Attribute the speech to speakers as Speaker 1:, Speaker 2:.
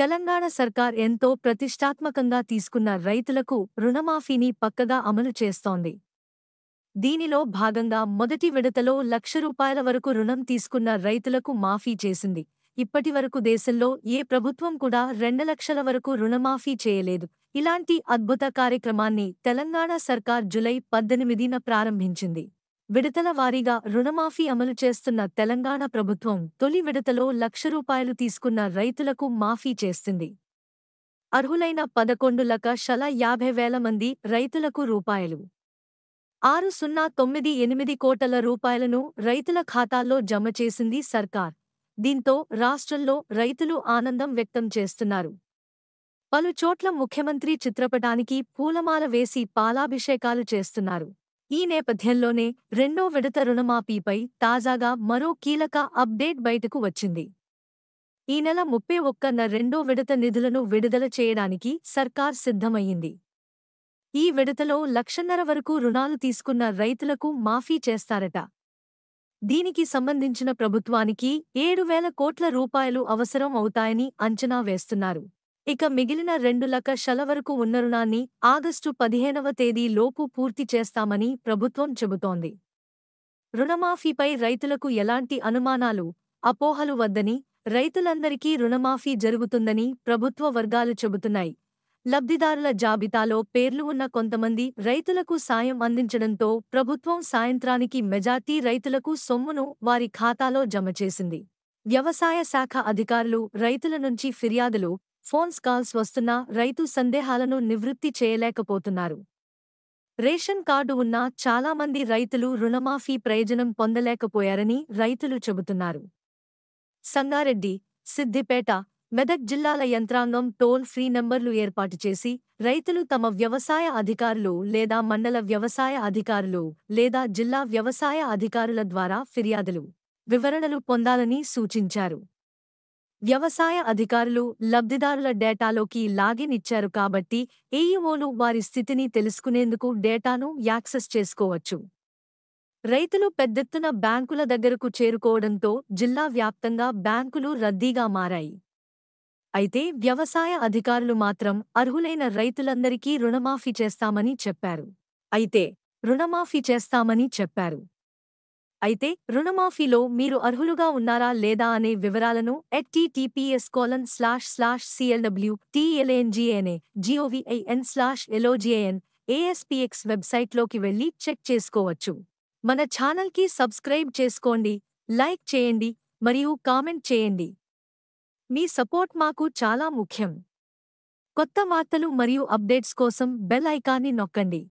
Speaker 1: తెలంగాణ సర్కార్ ఎంతో ప్రతిష్టాత్మకంగా తీసుకున్న రైతులకు రుణమాఫీని పక్కగా అమలు చేస్తోంది. దీనిలో భాగంగా మొదటి విడతలో ₹1,00,000 వరకు రుణం తీసుకున్న రైతులకు మాఫీ చేసింది. ఇప్పటివరకు దేశంలో ఏ ప్రభుత్వం కూడా 2,00,000 వరకు రుణమాఫీ చేయలేదు. ఇలాంటి అద్భుత కార్యక్రమాన్ని తెలంగాణ సర్కార్ జూలై 18న ప్రారంభించింది. విడతల వారీగా రుణమాఫీ అమలు చేస్తున్న తెలంగాణ ప్రభుత్వం తొలి విడతలో ₹1,00,000 తీసుకున్న రైతులకు మాఫీ చేస్తుంది. అర్హులైన 11,50,000 మంది రైతులకు ₹6,098 కోట్ల రూపాయలను రైతుల ఖాతాల్లో జమ చేసింది సర్కార్. దీంతో రాష్ట్రంలో రైతులు ఆనందం వ్యక్తం చేస్తున్నారు. పలు చోట్ల ముఖ్యమంత్రి చిత్రపటానికి పూలమాల వేసి పాలాభిషేకాలు చేస్తున్నారు. ఈ నేపథ్యంలోనే రెండో విడత రుణమాఫీపై తాజాగా మరో కీలక అప్డేట్ బయటకు వచ్చింది. ఈ నెల 31న రెండో విడత నిధులను విడుదల చేయడానికి సర్కార్ సిద్ధమయ్యింది. ఈ విడతలో 1,50,000 వరకు రుణాలు తీసుకున్న రైతులకు మాఫీ చేస్తారట. దీనికి సంబంధించిన ప్రభుత్వానికి 7,000 కోట్ల రూపాయలు అవసరం అవుతాయని అంచనా వేస్తున్నారు. ఇక మిగిలిన 2,00,000 వరకు ఉన్న రుణాన్ని ఆగస్టు 15వ తేదీ లోపు పూర్తి చేస్తామని ప్రభుత్వం చెబుతోంది. రుణమాఫీపై రైతులకు ఎలాంటి అనుమానాలు, అపోహలు వద్దని, రైతులందరికీ రుణమాఫీ జరుగుతుందని ప్రభుత్వ వర్గాలు చెబుతున్నాయి. లబ్ధిదారుల జాబితాలో పేర్లు ఉన్న కొంతమంది రైతులకు సాయం అందించడంతో ప్రభుత్వం సాయంత్రానికి మెజార్టీ రైతులకు సొమ్మును వారి ఖాతాలో జమ చేసింది. వ్యవసాయ శాఖ అధికారులు రైతుల నుంచి ఫిర్యాదులు, ఫోన్ కాల్స్ వస్తున్నా రైతు సందేహాలను నివృత్తి చేయలేకపోతున్నారు. రేషన్ కార్డు ఉన్న చాలామంది రైతులు రుణమాఫీ ప్రయోజనం పొందలేకపోయారని రైతులు చెబుతున్నారు. సంగారెడ్డి, సిద్దిపేట, మెదక్ జిల్లాల యంత్రాంగం టోల్ ఫ్రీ నంబర్లు ఏర్పాటు చేసి రైతులు తమ వ్యవసాయ అధికారులు లేదా మండల వ్యవసాయ అధికారులు లేదా జిల్లా వ్యవసాయ అధికారుల ద్వారా ఫిర్యాదులు, వివరణలు పొందాలని సూచించారు. వ్యవసాయ అధికారులు లబ్ధిదారుల డేటాలోకి లాగిన్ ఇచ్చారు కాబట్టి ఏఈఓలు వారి స్థితిని తెలుసుకునేందుకు డేటాను యాక్సెస్ చేసుకోవచ్చు. రైతులు పెద్దెత్తున బ్యాంకుల దగ్గరకు చేరుకోవడంతో జిల్లా వ్యాప్తంగా బ్యాంకులు రద్దీగా మారాయి. అయితే వ్యవసాయ అధికారులు మాత్రం అర్హులైన రైతులందరికీ రుణమాఫీ చేస్తామని చెప్పారు. అయితే రుణమాఫీలో మీరు అర్హులుగా ఉన్నారా లేదా అనే వివరాలను https://clwtlangane.gov.in/LOGAN/ASPX వెబ్సైట్లోకి వెళ్లి చెక్ చేసుకోవచ్చు. మన ఛానల్కి సబ్స్క్రైబ్ చేసుకోండి, లైక్ చేయండి మరియు కామెంట్ చేయండి. మీ సపోర్ట్ మాకు చాలా ముఖ్యం. కొత్త వార్తలు మరియు అప్డేట్స్ కోసం బెల్ ఐకాన్ని నొక్కండి.